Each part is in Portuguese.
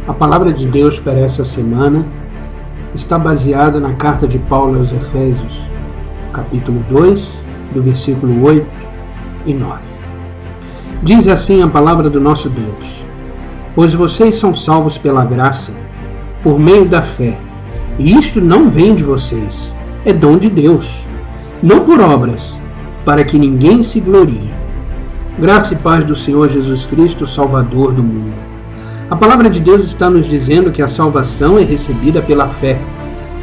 A palavra de Deus para essa semana está baseada na carta de Paulo aos Efésios, capítulo 2, do versículo 8 e 9. Diz assim a palavra do nosso Deus: pois vocês são salvos pela graça, por meio da fé, e isto não vem de vocês, é dom de Deus, não por obras, para que ninguém se glorie. Graça e paz do Senhor Jesus Cristo, Salvador do mundo. A palavra de Deus está nos dizendo que a salvação é recebida pela fé,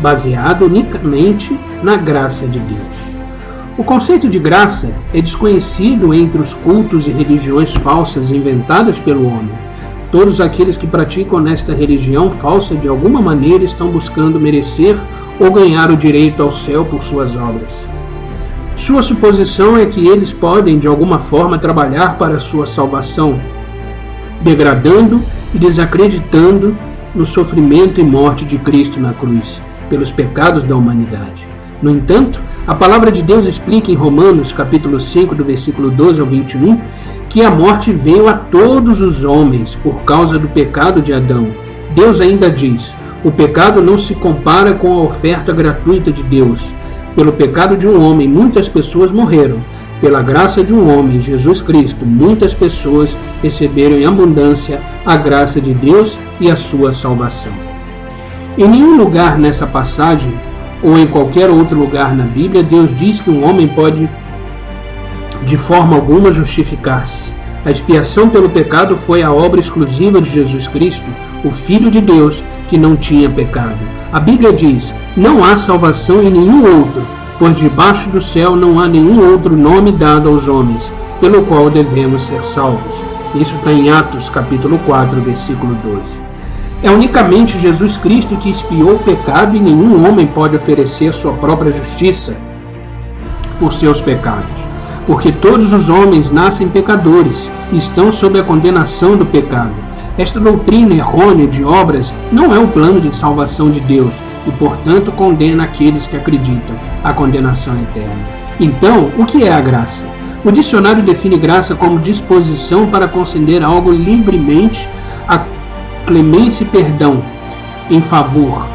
baseada unicamente na graça de Deus. O conceito de graça é desconhecido entre os cultos e religiões falsas inventadas pelo homem. Todos aqueles que praticam nesta religião falsa de alguma maneira estão buscando merecer ou ganhar o direito ao céu por suas obras. Sua suposição é que eles podem de alguma forma trabalhar para a sua salvação, degradando e desacreditando no sofrimento e morte de Cristo na cruz, pelos pecados da humanidade. No entanto, a palavra de Deus explica em Romanos, capítulo 5, do versículo 12 ao 21, que a morte veio a todos os homens por causa do pecado de Adão. Deus ainda diz: o pecado não se compara com a oferta gratuita de Deus. Pelo pecado de um homem, muitas pessoas morreram. Pela graça de um homem, Jesus Cristo, muitas pessoas receberam em abundância a graça de Deus e a sua salvação. Em nenhum lugar nessa passagem, ou em qualquer outro lugar na Bíblia, Deus diz que um homem pode, de forma alguma, justificar-se. A expiação pelo pecado foi a obra exclusiva de Jesus Cristo, o Filho de Deus, que não tinha pecado. A Bíblia diz: não há salvação em nenhum outro, pois debaixo do céu não há nenhum outro nome dado aos homens, pelo qual devemos ser salvos. Isso está em Atos, capítulo 4, versículo 12. É unicamente Jesus Cristo que expiou o pecado e nenhum homem pode oferecer a sua própria justiça por seus pecados. Porque todos os homens nascem pecadores e estão sob a condenação do pecado. Esta doutrina errônea de obras não é o plano de salvação de Deus e, portanto, condena aqueles que acreditam à condenação eterna. Então, o que é a graça? O dicionário define graça como disposição para conceder algo livremente, a clemência e perdão, em favor.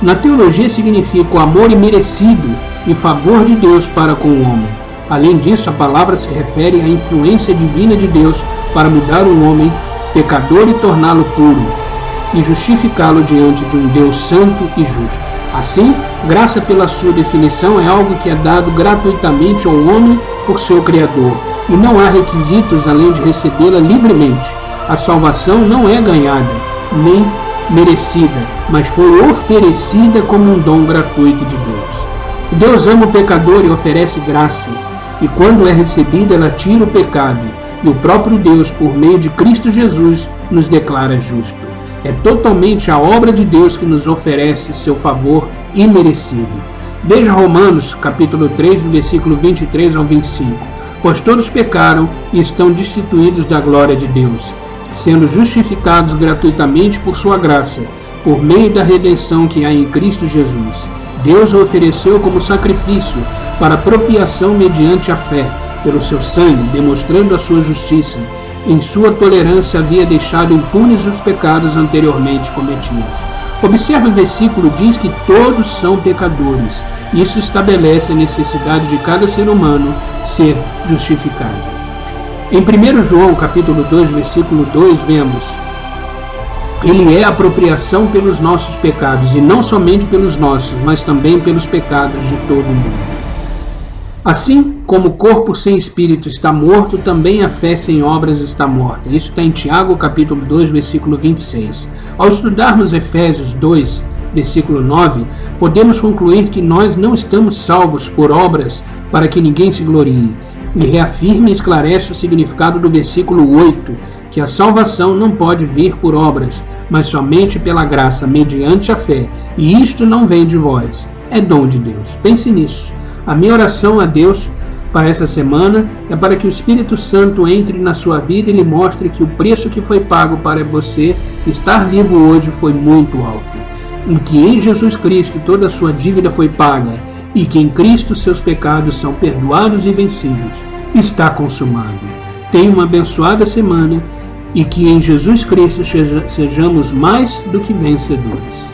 Na teologia significa o amor imerecido e favor de Deus para com o homem. Além disso, a palavra se refere à influência divina de Deus para mudar o homem pecador e torná-lo puro, e justificá-lo diante de um Deus santo e justo. Assim, graça, pela sua definição, é algo que é dado gratuitamente ao homem por seu Criador, e não há requisitos além de recebê-la livremente. A salvação não é ganhada, nem merecida, mas foi oferecida como um dom gratuito de Deus. Deus ama o pecador e oferece graça, e quando é recebida, ela tira o pecado, e o próprio Deus, por meio de Cristo Jesus, nos declara justo. É totalmente a obra de Deus que nos oferece seu favor imerecido. Veja Romanos, capítulo 3, versículo 23 ao 25. Pois todos pecaram e estão destituídos da glória de Deus, sendo justificados gratuitamente por sua graça, por meio da redenção que há em Cristo Jesus. Deus o ofereceu como sacrifício para propiação mediante a fé, pelo seu sangue, demonstrando a sua justiça. Em sua tolerância havia deixado impunes os pecados anteriormente cometidos. Observe o versículo, diz que todos são pecadores. Isso estabelece a necessidade de cada ser humano ser justificado. Em 1 João, capítulo 2, versículo 2, vemos: ele é a apropriação pelos nossos pecados, e não somente pelos nossos, mas também pelos pecados de todo mundo. Assim como o corpo sem espírito está morto, também a fé sem obras está morta. Isso está em Tiago, capítulo 2, versículo 26. Ao estudarmos Efésios 2, versículo 9, podemos concluir que nós não estamos salvos por obras para que ninguém se glorie. E reafirma e esclarece o significado do versículo 8, que a salvação não pode vir por obras, mas somente pela graça, mediante a fé. E isto não vem de vós, é dom de Deus. Pense nisso. A minha oração a Deus para essa semana é para que o Espírito Santo entre na sua vida e lhe mostre que o preço que foi pago para você estar vivo hoje foi muito alto. E que em Jesus Cristo toda a sua dívida foi paga, e que em Cristo seus pecados são perdoados e vencidos. Está consumado. Tenha uma abençoada semana e que em Jesus Cristo sejamos mais do que vencedores.